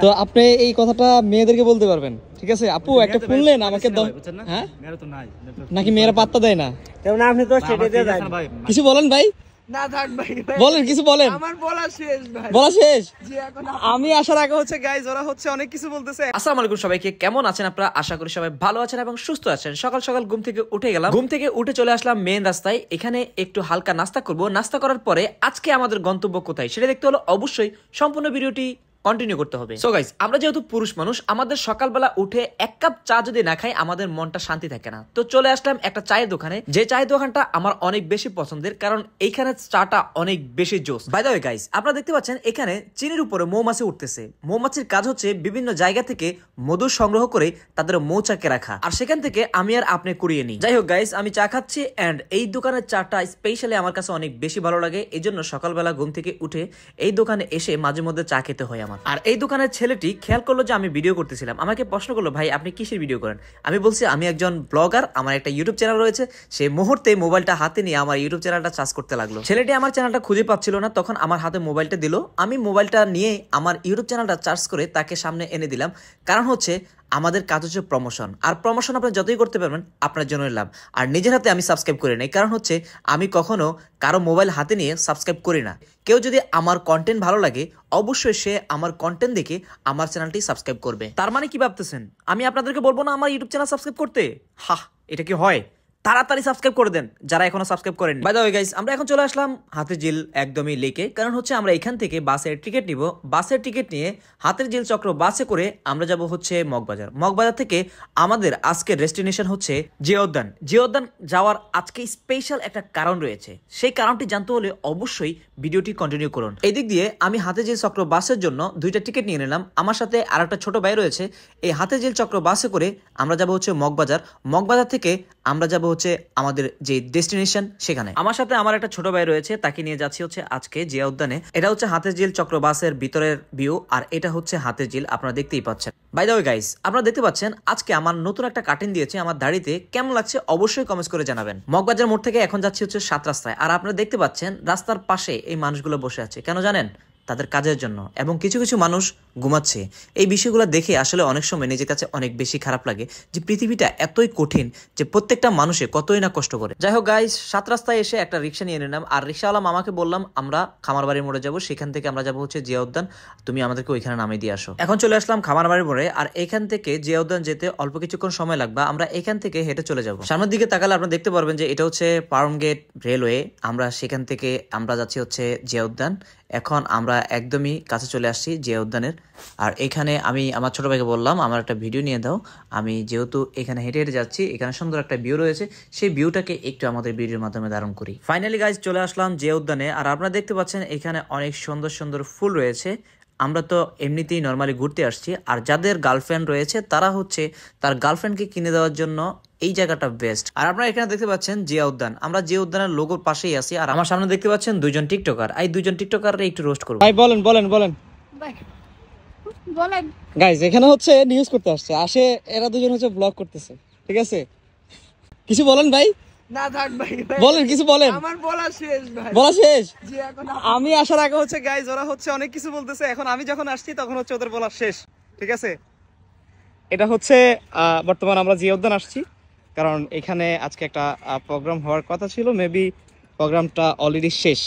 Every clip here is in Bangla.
তো আপনি এই কথাটা মেয়েদেরকে বলতে পারবেন, ঠিক আছে? আপু একটা শুনলেন আমাকে দাও, হ্যাঁ নাকি মেয়েরা পাত্তা দেয় না? আপনি তো কিছু বলেন ভাই, না থাক ভাই, বলেন কিছু বলেন। আমার বলা শেষ ভাই, বলা শেষ। আমি আসার আগে হচ্ছে গাইজ ওরা হচ্ছে অনেক কিছু বলতেছে। আসসালামু আলাইকুম সবাইকে, কেমন আছেন আপনারা? আশা করি সবাই ভালো আছেন এবং সুস্থ আছেন। সকাল সকাল ঘুম থেকে উঠে গেলাম, ঘুম থেকে উঠে চলে আসলাম মেন রাস্তায়। এখানে একটু হালকা নাস্তা করব। নাস্তা করার পরে আজকে আমাদের গন্তব্য কোথায় সেটা দেখতে হলো অবশ্যই সম্পূর্ণ ভিডিওটি কন্টিনিউ করতে হবে। সো গাইস, আমরা যেহেতু পুরুষ মানুষ, আমাদের সকালবেলা উঠে এক কাপ চা যদি না খাই আমাদের মনটা শান্তি থাকে না। তো চলে আসলাম একটা চায়ের দোকানে, যে চায়ের দোকানটা আমার অনেক বেশি পছন্দের, কারণ এইখানে চাটা অনেক বেশি জোস। বাই দ্য ওয়ে গাইস, আপনারা দেখতে পাচ্ছেন এখানে চিনির উপরে মৌমাছি উঠতেছে। মৌমাছির কাজ হচ্ছে বিভিন্ন জায়গা থেকে মধু সংগ্রহ করে তাদের মৌচাকে রাখা, আর সেখান থেকে আমি আর আপনি কুড়িয়ে নিই। যাই হোক গাইস, আমি চা খাচ্ছি এন্ড এই দোকানের চাটা স্পেশালি আমার কাছে অনেক বেশি ভালো লাগে। এই জন্য সকালবেলা ঘুম থেকে উঠে এই দোকানে এসে মাঝে মধ্যে চা খেতে হয় আমার। আর এই দোকানের ছেলেটি খেয়াল করলো যে আমি ভিডিও করতেছিলাম, আমাকে প্রশ্ন করলো, ভাই আপনি কিসের ভিডিও করেন? আমি বলছি আমি একজন ব্লগার, আমার একটা ইউটিউব চ্যানেল রয়েছে। সেই মুহূর্তে মোবাইলটা হাতে নিয়ে আমার ইউটিউব চ্যানেলটা চার্জ করতে লাগলো। ছেলেটি আমার চ্যানেলটা খুঁজে পাচ্ছিল না, তখন আমার হাতে মোবাইলটা দিল। আমি মোবাইলটা নিয়ে আমার ইউটিউব চ্যানেলটা চার্জ করে তাকে সামনে এনে দিলাম। কারণ হচ্ছে আমাদের কাজ হচ্ছে প্রমোশন, আর প্রমোশন আপনি যতই করতে পারবেন আপনার জন্য লাভ। আর নিজের হাতে আমি সাবস্ক্রাইব করি নাই, কারণ হচ্ছে আমি কখনো কারো মোবাইল হাতে নিয়ে সাবস্ক্রাইব করি না। কেউ যদি আমার কন্টেন্ট ভালো লাগে অবশ্যই সে আমার কন্টেন্ট দেখে আমার চ্যানেলটি সাবস্ক্রাইব করবে। তার মানে কি ভাবতেছেন আমি আপনাদেরকে বলবো না আমার ইউটিউব চ্যানেল সাবস্ক্রাইব করতে? হা, এটা কি হয়? তাড়াতাড়ি সাবস্ক্রাইব করে দেন যারা এখনো সাবস্ক্রাইব করেন। বাই দ্য ওয়ে গাইস, আমরা এখন চলে আসলাম হাতিরঝিল একদমই লেকে। কারণ হচ্ছে আমরা এখান থেকে বাসের টিকিট নিব। বাসের টিকিট নিয়ে হাতিরঝিল চক্র বাসে করে আমরা যাব হচ্ছে মগবাজার। মগবাজার থেকে আমাদের আজকের ডেস্টিনেশন হচ্ছে জিয়া উদ্যান। জিয়া উদ্যান যাওয়ার আজকে স্পেশাল একটা কারণ রয়েছে, সেই কারণটি জানতে হলে অবশ্যই ভিডিওটি কন্টিনিউ করুন। এই দিক দিয়ে আমি হাতিরঝিল চক্র বাসের জন্য 2টা টিকিট নিয়ে নিলাম। আমার সাথে আর একটা ছোট ভাই রয়েছে। এই হাতিরঝিল চক্র বাসে করে আমরা যাব হচ্ছে মগবাজার। মগবাজার থেকে আমরা যাব হচ্ছে আমাদের যে ডেস্টিনেশন সেখানে। আমার সাথে আমার একটা ছোট ভাই রয়েছে, তাকে নিয়ে যাচ্ছি হচ্ছে আজকে জিয়া উদ্যানে। এটা হচ্ছে হাতিরঝিল চক্র বাসের ভিতরের ভিউ, আর এটা হচ্ছে হাতিরঝিল, আপনারা দেখতেই পাচ্ছেন। বাই দ্য ওয়ে গাইস, আপনারা দেখতে পাচ্ছেন আজকে আমার নতুন একটা কাটিং দিয়েছে আমার দাড়িতে। কেমন লাগছে অবশ্যই কমেন্টস করে জানাবেন। মগবাজার মোড় থেকে এখন যাচ্ছি হচ্ছে 7 রাস্তায়। আর আপনারা দেখতে পাচ্ছেন রাস্তার পাশে এই মানুষগুলো বসে আছে, কেন জানেন? তাদের কাজের জন্য। এবং কিছু কিছু মানুষ ঘুমাচ্ছে। এই বিষয়গুলো দেখে আসলে অনেক সময় নিজের কাছে অনেক বেশি খারাপ লাগে যে পৃথিবীটা এতই কঠিন যে প্রত্যেকটা মানুষে কতই না কষ্ট করে। যাই হোক গাইস, 7 রাস্তায় এসে একটা রিক্সা নিয়ে নিলাম। আর রিক্সাওয়ালা মামাকে বললাম আমরা খামারবাড়ির মোড়ে যাবো, সেখান থেকে আমরা যাবো হচ্ছে জিয়া উদ্যান, তুমি আমাদেরকে ওইখানে নামিয়ে দিয়ে আসো। এখন চলে আসলাম খামারবাড়ির মোড়ে। আর এখান থেকে জিয়া উদ্যান যেতে অল্প কিছুক্ষণ সময় লাগবে। আমরা এখান থেকে হেঁটে চলে যাবো। সামনের দিকে তাকালে আপনারা দেখতে পারবেন যে এটা হচ্ছে পারম গেট রেলওয়ে। আমরা সেখান থেকে আমরা যাচ্ছি হচ্ছে জিয়া উদ্যান। এখন আমরা একদমই কাছে চলে আসছি জিয়া উদ্যানের। আর এখানে আমি আমার ছোট ভাইকে বললাম আমার একটা ভিডিও নিয়ে দাও। আমি যেহেতু এখানে হেঁটে হেঁটে যাচ্ছি, এখানে সুন্দর একটা ভিউ রয়েছে, সেই ভিউটাকে একটু আমাদের ভিডিওর মাধ্যমে ধারণ করি। ফাইনালি গাইজ চলে আসলাম জিয়া উদ্যানে। আর আপনারা দেখতে পাচ্ছেন এখানে অনেক সুন্দর সুন্দর ফুল রয়েছে। আমরা তো এমনিতেই নর্মালি ঘুরতে আসছি, আর যাদের গার্লফ্রেন্ড রয়েছে তারা হচ্ছে তার গার্লফ্রেন্ডকে কিনে দেওয়ার জন্য এই জায়গাটা বেস্ট। আর আপনারা এখানে দেখতে পাচ্ছেন জিয়া উদ্যান। আমরা জিয়া উদ্যানের লোগোর পাশেই আছি। আর আমার সামনে দেখতে পাচ্ছেন 2জন টিকটকার। এই 2জন টিকটকার একটু রোস্ট করব। ভাই বলেন বলেন বলেন বলেন গাইস, এখানে হচ্ছে নিউজ করতে আসে এরা দুজন হচ্ছে ব্লগ করতেছে, ঠিক আছে? কিছু বলেন ভাই, না থাক ভাই, বলেন কিছু বলেন। আমার বলা শেষ ভাই, বলা শেষ। আমি আসার আগে হচ্ছে গাইজ ওরা হচ্ছে অনেক কিছু বলতেছে। এখন আমি যখন আসছি তখন হচ্ছে ওদের বলা শেষ, ঠিক আছে? এটা হচ্ছে বর্তমান আমরা জিয়া উদ্যান আসছি, কারণ এখানে আজকে একটা প্রোগ্রাম হওয়ার কথা ছিল। মেবি প্রোগ্রামটা অলরেডি শেষ।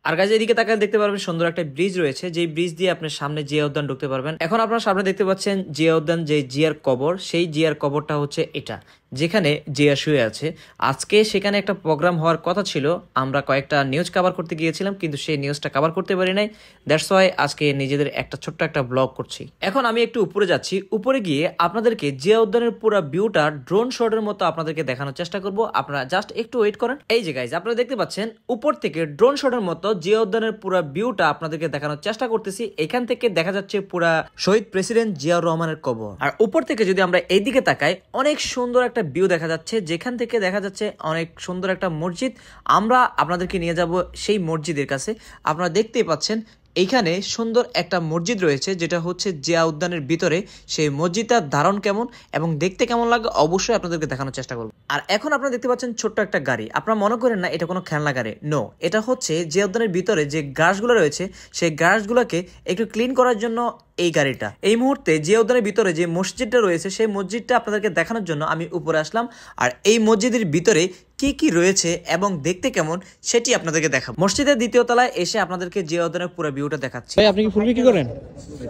আর গাইজ এদিকে তাকালে দেখতে পারবেন সুন্দর একটা ব্রিজ রয়েছে, যেই ব্রিজ দিয়ে আপনার সামনে জিয়া উদ্যান ঢুকতে পারবেন। এখন আপনার সামনে দেখতে পাচ্ছেন জিয়া উদ্যান, যে জিয়ার কবর, সেই জিয়ার কবরটা হচ্ছে এটা, যেখানে জিয়া শুয়ে আছে। আজকে সেখানে একটা প্রোগ্রাম হওয়ার কথা ছিল। আমরা কয়েকটা নিউজ কভার করতে গিয়েছিলাম, কিন্তু সেই নিউজটা কভার করতে পারি নাই। দ্যাটস ওয়াই আজকে নিজেদের একটা ছোট্ট একটা ব্লগ করছি। এখন আমি একটু উপরে যাচ্ছি, উপরে গিয়ে আপনাদেরকে জিয়া উদ্যানের পুরো ভিউটা ড্রোন শটের মতো আপনাদেরকে দেখানোর চেষ্টা করব। আপনারা জাস্ট একটু ওয়েট করেন। এই যে গাইজ আপনারা দেখতে পাচ্ছেন উপর থেকে ড্রোন শটের মতো জিয়া উদ্যানের পুরো ভিউটা আপনাদেরকে দেখানোর চেষ্টা করতেছি। এখান থেকে দেখা যাচ্ছে পুরা শহীদ প্রেসিডেন্ট জিয়াউর রহমানের কবর। আর উপর থেকে যদি আমরা এইদিকে তাকাই অনেক সুন্দর একটা ভিউ দেখা যাচ্ছে, যেখান থেকে দেখা যাচ্ছে অনেক সুন্দর একটা মসজিদ। আমরা আপনাদেরকে নিয়ে যাব সেই মসজিদের কাছে। আপনারা দেখতেই পাচ্ছেন এইখানে সুন্দর একটা মসজিদ রয়েছে, যেটা হচ্ছে জিয়া উদ্যানের ভিতরে। সেই মসজিদটার ধারণ কেমন এবং দেখতে কেমন লাগে অবশ্যই আপনাদেরকে দেখানোর চেষ্টা করব। আর এখন আপনারা দেখতে পাচ্ছেন ছোট্ট একটা গাড়ি। আপনারা মনে করেন না এটা কোনো খেলনা গাড়ি, নো, এটা হচ্ছে জিয়া উদ্যানের ভিতরে যে গাছগুলো রয়েছে সেই গাছগুলোকে একটু ক্লিন করার জন্য এই গাড়িটা। এই মুহূর্তে জিয়া উদ্যানের ভিতরে যে মসজিদটা রয়েছে সেই মসজিদটা আপনাদেরকে দেখানোর জন্য আমি উপরে আসলাম। আর এই মসজিদের ভিতরে কি কি রয়েছে এবং দেখতে কেমন সেটি আপনাদেরকে দেখাবো। মসজিদের দ্বিতীয় তলায় এসে আপনাদেরকে জিয়া উদ্যানের পুরো ভিউটা দেখাচ্ছি। ভাই আপনি কি ফুল বিক্রি করেন?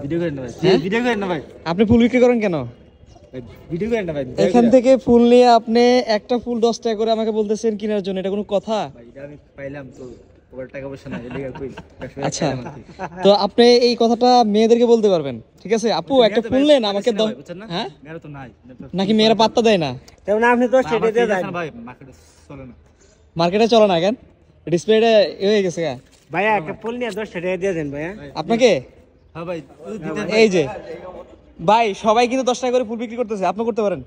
ভিডিও করেন না ভাই, হ্যাঁ? ভিডিও করেন না ভাই, আপনি ফুল বিক্রি করেন কেন? ভিডিও করেন না ভাই। এখান থেকে ফুল নিয়ে আপনি একটা ফুল 10 টাকা করে আমাকে বলতেছেন কেনার জন্য, এটা কোনো কথা? ভাই এটা আমি পাইলাম তো, ওর টাকা পয়সা নাই, এদিকে কই। আচ্ছা, তো আপনি এই কথাটা মেয়েদেরকে বলতে পারবেন, ঠিক আছে? আপু একটা ফুল নেন আমাকে দাও। হ্যাঁ, মেরা তো নাই, নাকি মেয়েরা পাত্তা দেয় না? তেমন আপনি তো স্টেটে দিয়ে যান ভাই, মার্কেটে চলে না মার্কেটে চলে না কেন? ডিসপ্লেটা হয়ে গেছে গা। ভাইয়া একটা ফুল নিয়ে 10 টাকা দিয়ে দেন ভাইয়া। আপনাকে হ্যাঁ ভাই, এই যে ভাই সবাই কিন্তু 10 টাকা করে ফুল বিক্রি করতেছে, আপনি করতে পারেন।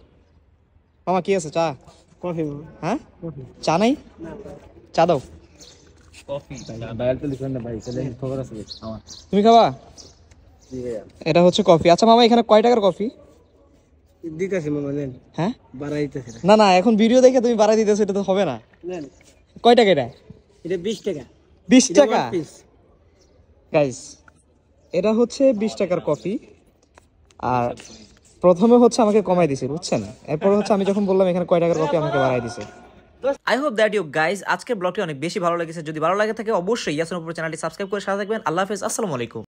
মামা কি আছে? চা? কফি হ্যাঁ, চা নাই? চা দাও। কফি ডায়াল তো লিখুন না ভাই, চলে খবর আছে আমার। তুমি খাবা? জি ভাইয়া, এটা হচ্ছে কফি। আচ্ছা মামা, এখানে কয় টাকার কফি? দিতেছি মামা নেন, হ্যাঁ, বাড়াই দিতেছি না না, এখন ভিডিও দেখে তুমি বাড়াই দিতেছো, এটা তো হবে না। নেন। কয় টাকা এটা? এটা 20 টাকা। 20 টাকা পিস গাইস, এটা হচ্ছে 20 টাকার কফি। আর প্রথমে হচ্ছে আমাকে কমাই দিছে, বুঝছেন? এরপর হচ্ছে আমি যখন বললাম এখানে কয় টাকার কফি, আমাকে বাড়াই দিছে। I hope that you guys আজকের ব্লগটি অনেক বেশি ভালো লেগেছে। যদি ভালো লাগে থাকে অবশ্যই ইয়াসিন উপর চ্যানেলটি সাবস্ক্রাইব করে সাথে থাকবেন। আল্লাহ হাফেজ, আসসালামু আলাইকুম।